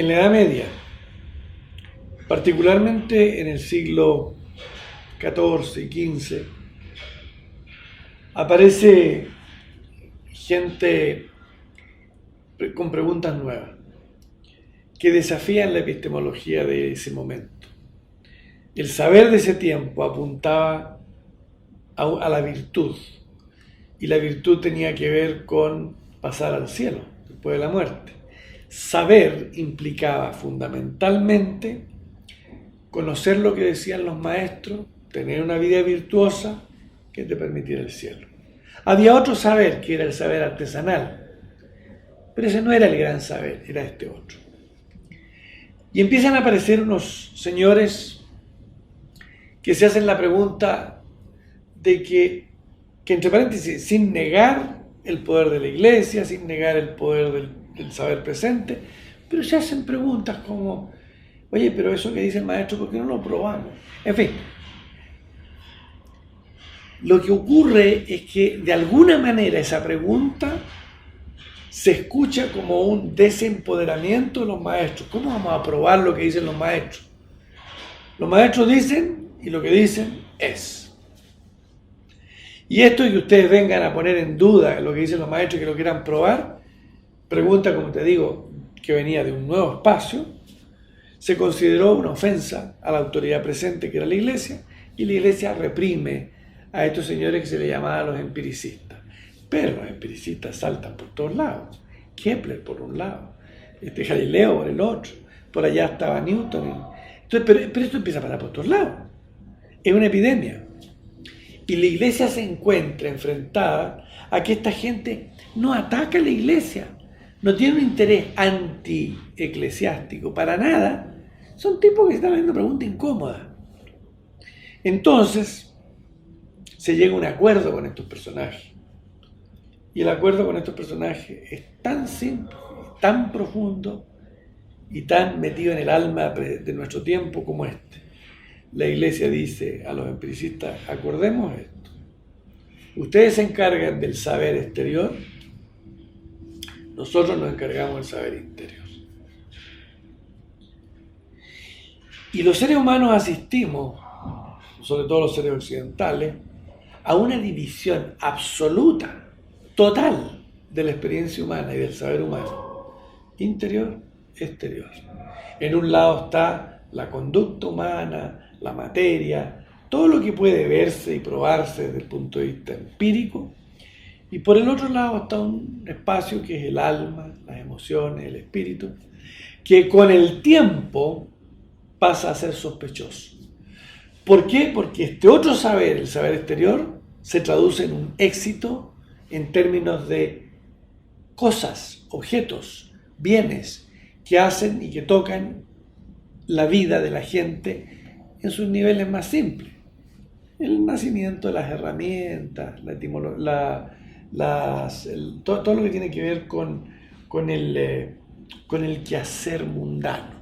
En la Edad Media, particularmente en el siglo XIV y XV, aparece gente con preguntas nuevas que desafían la epistemología de ese momento. El saber de ese tiempo apuntaba a la virtud, y la virtud tenía que ver con pasar al cielo después de la muerte. Saber implicaba fundamentalmente conocer lo que decían los maestros, tener una vida virtuosa que te permitiera el cielo. Había otro saber, que era el saber artesanal, pero ese no era el gran saber, era este otro. Y empiezan a aparecer unos señores que se hacen la pregunta de que entre paréntesis, sin negar el poder de la iglesia, sin negar el poder del saber presente, pero se hacen preguntas como, oye, pero eso que dice el maestro, ¿por qué no lo probamos? En fin, lo que ocurre es que de alguna manera esa pregunta se escucha como un desempoderamiento de los maestros. ¿Cómo vamos a probar lo que dicen los maestros? Los maestros dicen y lo que dicen es. Y esto de que ustedes vengan a poner en duda lo que dicen los maestros y que lo quieran probar, pregunta, como te digo, que venía de un nuevo espacio, se consideró una ofensa a la autoridad presente, que era la iglesia, y la iglesia reprime a estos señores que se les llamaba los empiricistas. Pero los empiricistas saltan por todos lados. Kepler por un lado, Galileo por el otro, por allá estaba Newton. Entonces, pero esto empieza a pasar por todos lados. Es una epidemia. Y la iglesia se encuentra enfrentada a que esta gente no ataca a la iglesia, no tiene un interés anti-eclesiástico, para nada. Son tipos que están haciendo preguntas incómodas. Entonces, se llega a un acuerdo con estos personajes. Y el acuerdo con estos personajes es tan simple, tan profundo y tan metido en el alma de nuestro tiempo como este. La iglesia dice a los empiricistas, acordemos esto. Ustedes se encargan del saber exterior, nosotros nos encargamos del saber interior. Y los seres humanos asistimos, sobre todo los seres occidentales, a una división absoluta, total, de la experiencia humana y del saber humano. Interior, exterior. En un lado está la conducta humana, la materia, todo lo que puede verse y probarse desde el punto de vista empírico, y por el otro lado está un espacio que es el alma, las emociones, el espíritu, que con el tiempo pasa a ser sospechoso. ¿Por qué? Porque este otro saber, el saber exterior, se traduce en un éxito en términos de cosas, objetos, bienes que hacen y que tocan la vida de la gente en sus niveles más simples. El nacimiento de las herramientas, todo lo que tiene que ver con el quehacer mundano,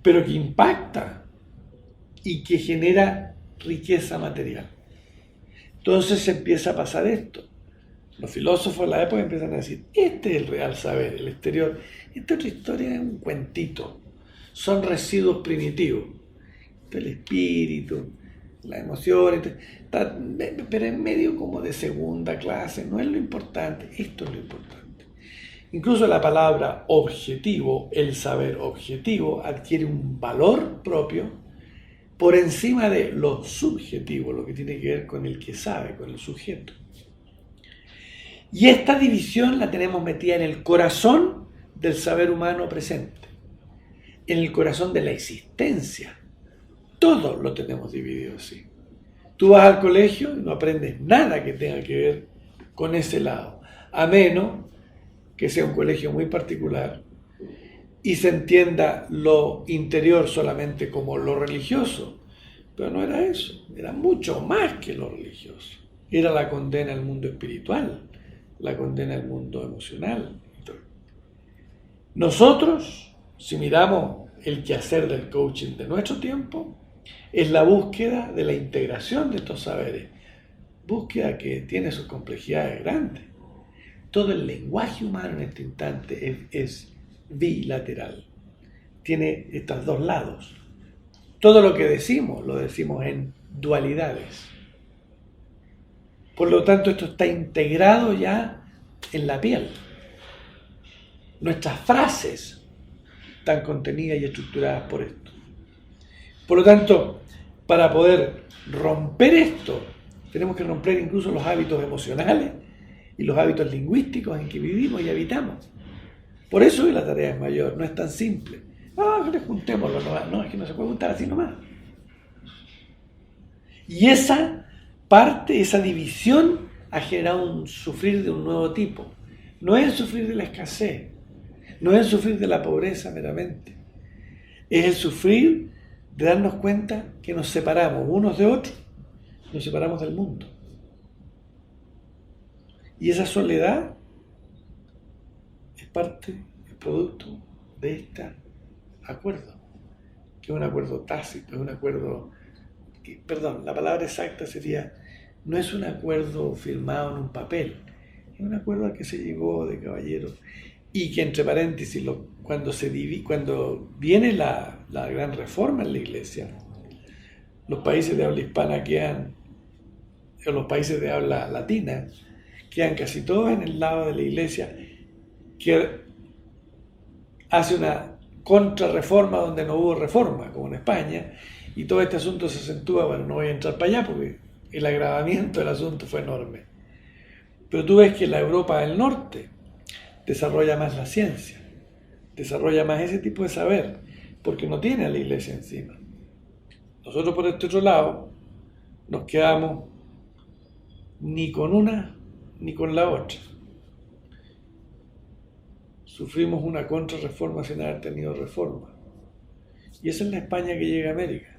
pero que impacta y que genera riqueza material. Entonces se empieza a pasar esto. Los filósofos de la época empiezan a decir, este es el real saber, el exterior. Esta otra historia es un cuentito, son residuos primitivos. El espíritu, las emociones, pero en medio como de segunda clase, no es lo importante, esto es lo importante. Incluso la palabra objetivo, el saber objetivo, adquiere un valor propio por encima de lo subjetivo, lo que tiene que ver con el que sabe, con el sujeto. Y esta división la tenemos metida en el corazón del saber humano presente, en el corazón de la existencia. Todo lo tenemos dividido así. Tú vas al colegio y no aprendes nada que tenga que ver con ese lado, a menos que sea un colegio muy particular y se entienda lo interior solamente como lo religioso. Pero no era eso, era mucho más que lo religioso. Era la condena al mundo espiritual, la condena al mundo emocional. Nosotros, si miramos el quehacer del coaching de nuestro tiempo, es la búsqueda de la integración de estos saberes, búsqueda que tiene sus complejidades grandes. Todo el lenguaje humano en este instante es bilateral. tiene estos dos lados. Todo lo que decimos, lo decimos en dualidades. Por lo tanto, esto está integrado ya en la piel. Nuestras frases están contenidas y estructuradas por esto. Por lo tanto, para poder romper esto, tenemos que romper incluso los hábitos emocionales y los hábitos lingüísticos en que vivimos y habitamos. Por eso la tarea es mayor, no es tan simple. Que juntémoslo nomás. No, es que no se puede juntar así nomás. Y esa parte, esa división ha generado un sufrir de un nuevo tipo. No es el sufrir de la escasez, no es el sufrir de la pobreza meramente. Es el sufrir de darnos cuenta que nos separamos unos de otros, nos separamos del mundo. Y esa soledad es parte, es producto de este acuerdo, que es un acuerdo tácito, es un acuerdo, la palabra exacta sería, no es un acuerdo firmado en un papel, es un acuerdo al que se llegó de caballeros, y que entre paréntesis, cuando viene la gran reforma en la iglesia, los países de habla hispana o los países de habla latina, quedan casi todos en el lado de la iglesia que hace una contrarreforma donde no hubo reforma, como en España, y todo este asunto se acentúa. Bueno, no voy a entrar para allá porque el agravamiento del asunto fue enorme. Pero tú ves que la Europa del Norte desarrolla más la ciencia, desarrolla más ese tipo de saber, porque no tiene a la iglesia encima. Nosotros por este otro lado nos quedamos ni con una ni con la otra. Sufrimos una contrarreforma sin haber tenido reforma. Y esa es la España que llega a América.